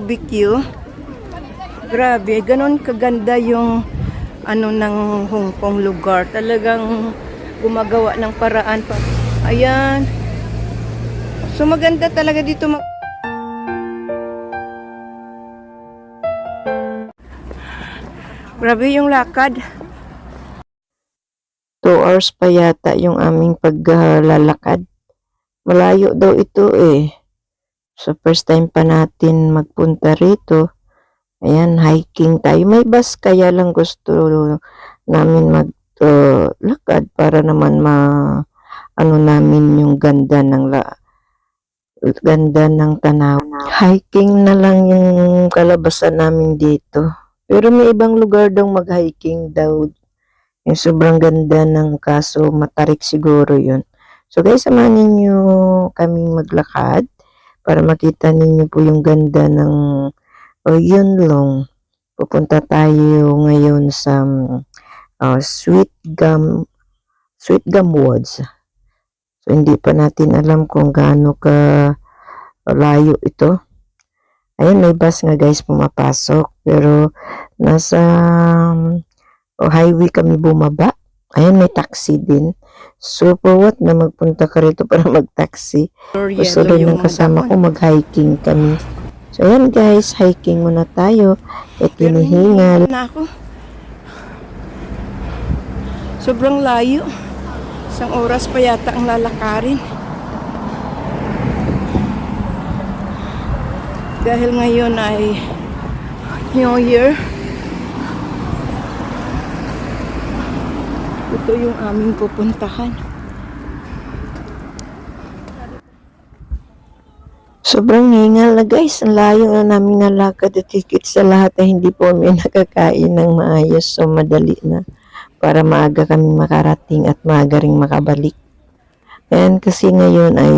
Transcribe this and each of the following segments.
barbecue. Grabe, ganon kaganda yung ano ng Hong Kong lugar. Talagang gumagawa ng paraan pa. Ayan. So maganda talaga dito. Grabe yung lakad. 2 hours pa yata yung aming paglalakad. Malayo daw ito eh. So first time pa natin magpunta rito. Ayan, hiking tayo. May bus kaya lang gusto namin maglakad para naman ano namin yung ganda ng tanaw. Hiking na lang yung kalabasan namin dito. Pero may ibang lugar daw mag-hiking daw. Yung sobrang ganda ng kaso matarik siguro yun. So guys, samahan ninyo kaming maglakad para makita ninyo po yung ganda ng Yunlong. Pupunta tayo ngayon sa Sweet Gum Woods. So hindi pa natin alam kung gaano ka layo ito. Ayun, may bus nga guys pumapasok. Pero nasa highway kami bumaba. Ayun, may taxi din. So for what na magpunta ka rito para mag-taxi. Gusto rin ng kasama ko mag-hiking kami. So ayan guys, hiking muna tayo. At hinihingal. Na ako. Sobrang layo. Isang oras pa yata ang lalakarin. Dahil ngayon ay New Year. Ito yung aming pupuntahan. Sobrang hingal na guys. Ang layo na namin nalakad at higit sa lahat ay hindi po kami nakakain ng maayos. So madali na para maaga kami makarating at maaga ring makabalik. And kasi ngayon ay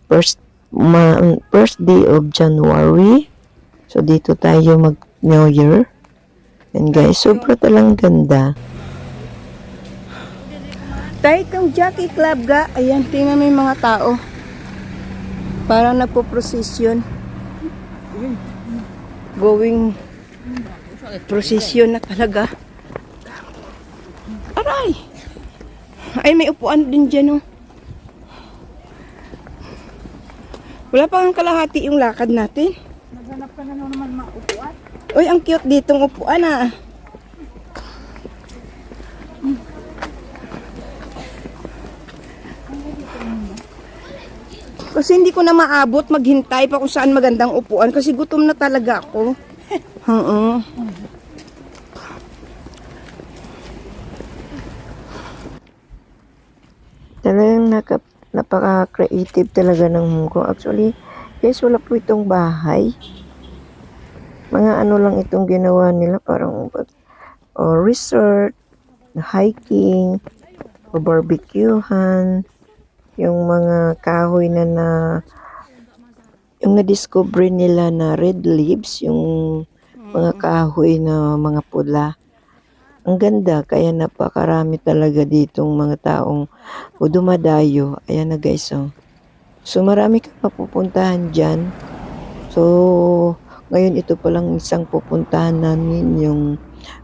first day of January. So dito tayo mag New Year. And guys, sobra talang ganda. Tayo itong Jockey Club ga. Ayan, tingnan mo yung mga tao. Parang nagpo-procession. Going procession na talaga. Aray! Ay, may upuan din dyan, oh. Wala pa ang kalahati yung lakad natin. Naghanap ka na naman maupuan. Uy, ang cute ditong upuan, ah. Kasi hindi ko na maabot maghintay pa kung saan magandang upuan kasi gutom na talaga ako. Talagang napaka-creative talaga ng Hong Kong. Actually, guys, wala po itong bahay. Mga ano lang itong ginawa nila. Parang resort, hiking, barbecuehan, yung mga kahoy yung na-discover nila na red leaves, yung mga kahoy na mga pula. Ang ganda, kaya napakarami talaga ditong mga taong dumadayo. Ayan na guys, oh. So marami kang mapupuntahan dyan. So ngayon ito palang isang pupuntahan namin, yung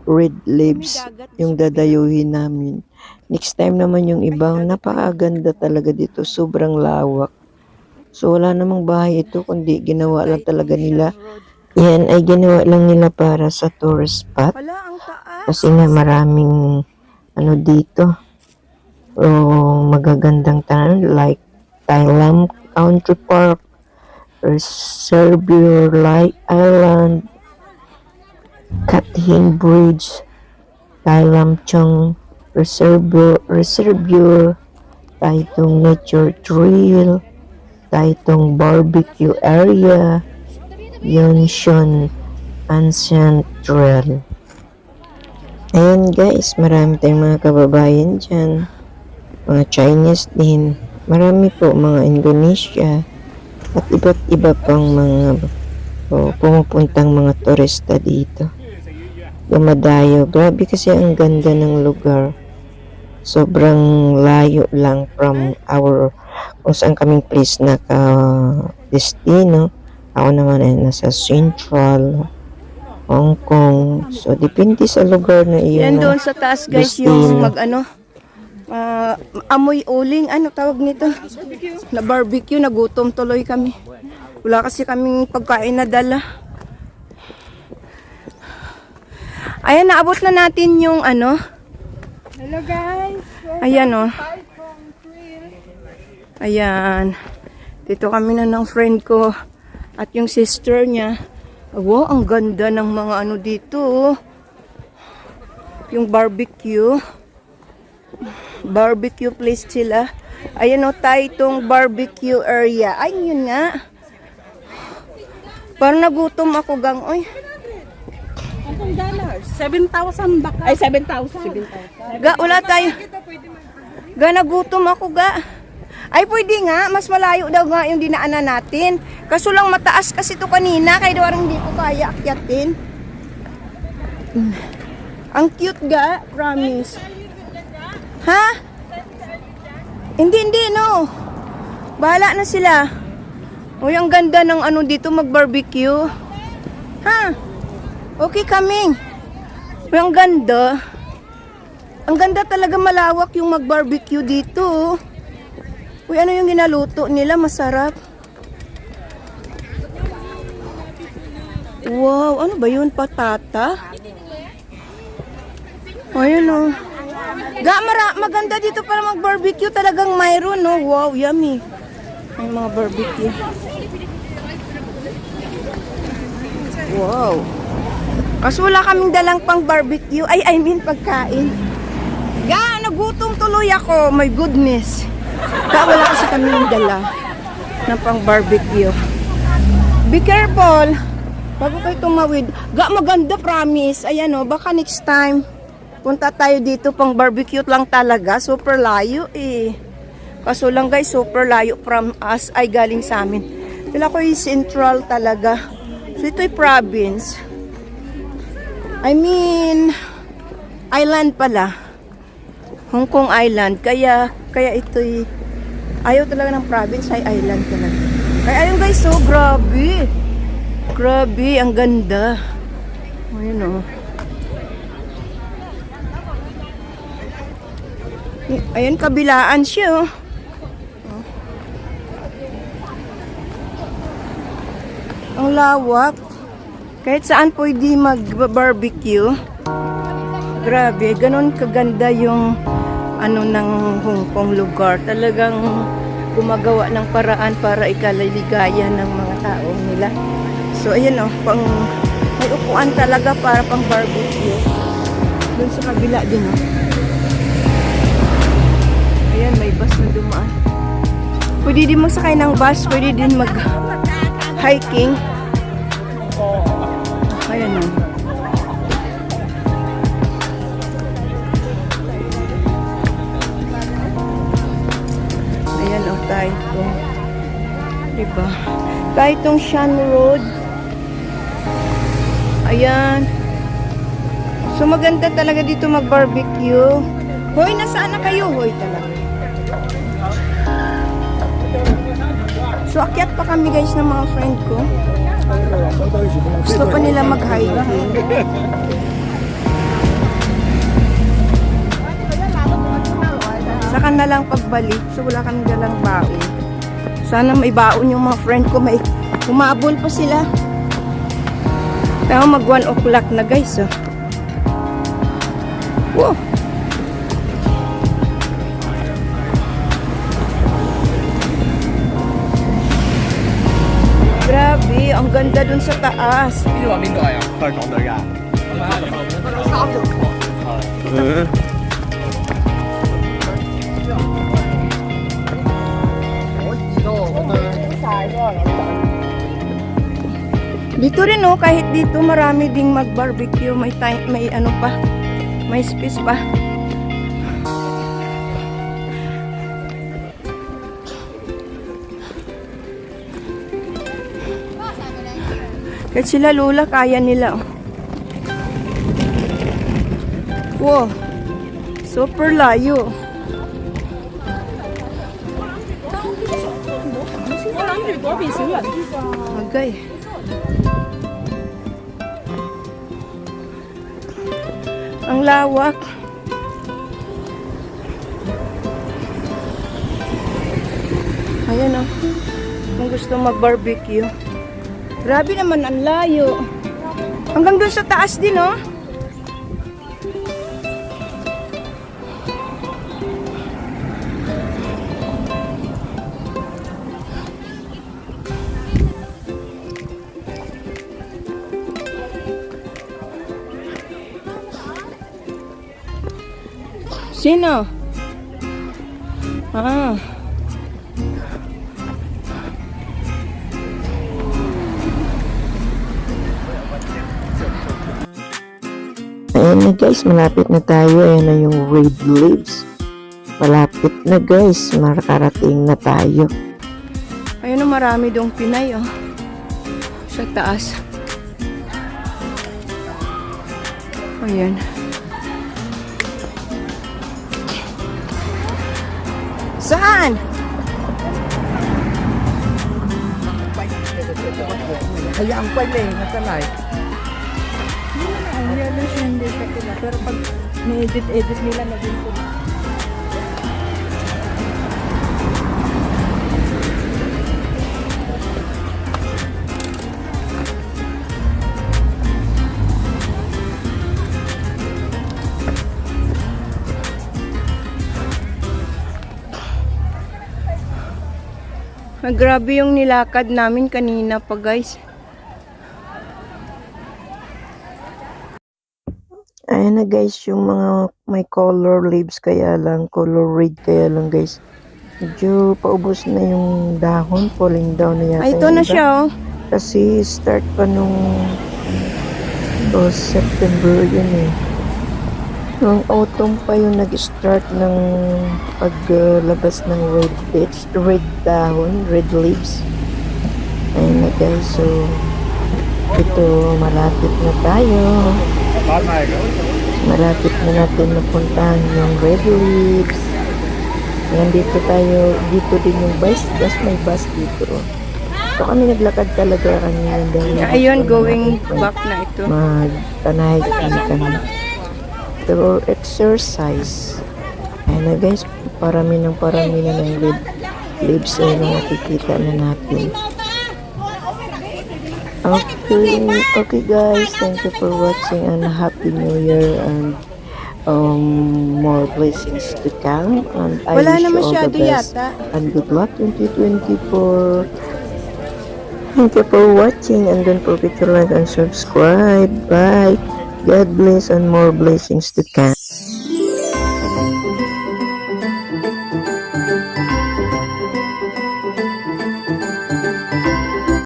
red leaves, yung dadayuhin namin. Next time naman yung ibang, napakaganda talaga dito, sobrang lawak. So wala namang bahay ito, kundi ginawa lang talaga nila. Yan ay ginawa lang nila para sa tourist spot. Kasi nga maraming ano dito, magagandang tanan like Thailand Country Park, Reservoir Island, Cat Hin Bridge, Thailand Chong Reservoir, Taitong Nature Trail, Taitong Barbecue Area, Yunshun Ancient Trail. Ayan guys, marami tayong mga kababayan dyan. Mga Chinese din. Marami po mga Indonesia. At iba't iba pang mga pumupuntang mga turista dito. Dumadayo. Grabe kasi ang ganda ng lugar. Sobrang layo lang from kung saan kaming place na destino. Ako naman ay nasa Central, Hong Kong. So, depende sa lugar na Yan iyon. doon sa taas guys Destino. yung amoy uling, ano tawag nito? Na barbecue, nagutom tuloy kami. Wala kasi kaming pagkain na dala. Ayan, naabot na natin yung ano. Hello guys! Ayan oh. Ayan. Dito kami na ng friend ko at yung sister niya. Wow, ang ganda ng mga ano dito. Oh. Yung barbecue. Barbecue place sila. Ayan o, itong barbecue area. Ay, yun nga. Parang nagutom ako, gang. Oy. $7,000 baka. Ay, 7,000. Ga, wala tayo. Ga, nagutom ako, ga. Ay, pwede nga. Mas malayo daw nga yung dinaanan natin. Kaso lang mataas kasi to kanina. Kaya daw hindi ko kaya akyatin. Ang cute, ga. Promise. Ha? Hindi, no. Bahala na sila. Uy, ang ganda ng ano dito, mag-barbecue. Ha? Okay, coming. Uy, ang ganda. Ang ganda talaga, malawak yung mag-barbecue dito. Uy, ano yung ginaluto nila? Masarap. Wow, ano ba yun? Patata? Ayun o. Maganda dito para mag-barbecue. Talagang mayroon, no? Wow, yummy. May mga barbecue. Wow. Kasi wala kaming dalang pang barbecue. I mean pagkain. Ga, nagutom tuloy ako. My goodness. Ga, wala kasi kaming dala ng pang barbecue. Be careful. Bago kayo tumawid. Ga, maganda, promise. Ayan o, baka next time punta tayo dito pang barbecue lang talaga. Super layo eh. Kaso lang guys, super layo from us ay galing sa amin. Sila ko yung central talaga. So ito'y province. I mean, island pala. Hong Kong Island. Kaya ito'y ayaw talaga ng province, ay island talaga. Kaya ayun guys, so grabe. Grabe, ang ganda. Ayun o. Ayan, kabilaan siya, oh. Ang lawak. Kahit saan pwede mag-barbecue. Grabe, ganun kaganda yung ano ng Hong Kong lugar. Talagang gumagawa ng paraan para ikaliligaya ng mga tao nila. So, ayan, oh, may upuan talaga para pang barbecue. Doon sa kabila din, oh. Ayan, may bus na dumaan. Pwede din magsakay ng bus, pwede din mag-hiking. Ayan o. Ayan o, tayo itong, diba? Tayo itong Shan Road. Ayan. So, maganda talaga dito mag-barbecue. Hoy, nasaan na kayo? Hoy, talaga. So, akyat pa kami guys ng mga friend ko. Gusto pa nila mag-hiking. Saka na lang pagbalik. So, wala kami dalang baon. Sana may baon yung mga friend ko. May umabol pa sila. Pero mag 1 o'clock na guys. Oh. Wow. Grabe, ang ganda dun sa taas. Dito rin oh, kahit dito marami ding mag-barbecue, may time, may ano pa, may space pa. Kahit sila lula, kaya nila. Wow. Super layo. Agay. Ang lawak. Ayan oh. Kung gusto mag-barbecue. Grabe naman ang layo. Hanggang doon sa taas din oh. Sino? Ah. Ayan na guys, malapit na tayo. Ayan na yung red leaves. Malapit na guys, makarating na tayo. Ayun oh, marami dong Pinay oh. Sa taas. Ayan. Saan? Hayaan pa eh, natalay. Ang yelo siya hindi ka sila. Pero pag ni-edit nila na din sila. Ah, grabe yung nilakad namin kanina pa guys. Ayan na guys, yung mga may color leaves kaya lang, color red kaya lang guys. Medyo paubos na yung dahon, falling down na yata. Ay, ito yung na iba. siya oh. Kasi start pa nung September yun eh. Noong autumn pa yung nag-start ng paglabas ng red dahon, red leaves. Ayun na guys, so ito malapit na tayo. Malapit na natin napuntahan yung red leaves. Ayan, dito din yung bus, may bus dito. So kami naglakad talaga kanina dahil Ayun, going back na ito. magtanahay kami. Pero exercise. Ayan na guys, parami na ng red leaves ay nakikita na natin. Okay guys, thank you for watching and Happy New Year and more blessings to come. And I Wala wish na you all the masyado best yata. and good luck 2024. Thank you for watching and don't forget to like and subscribe. Bye. God bless and more blessings to come.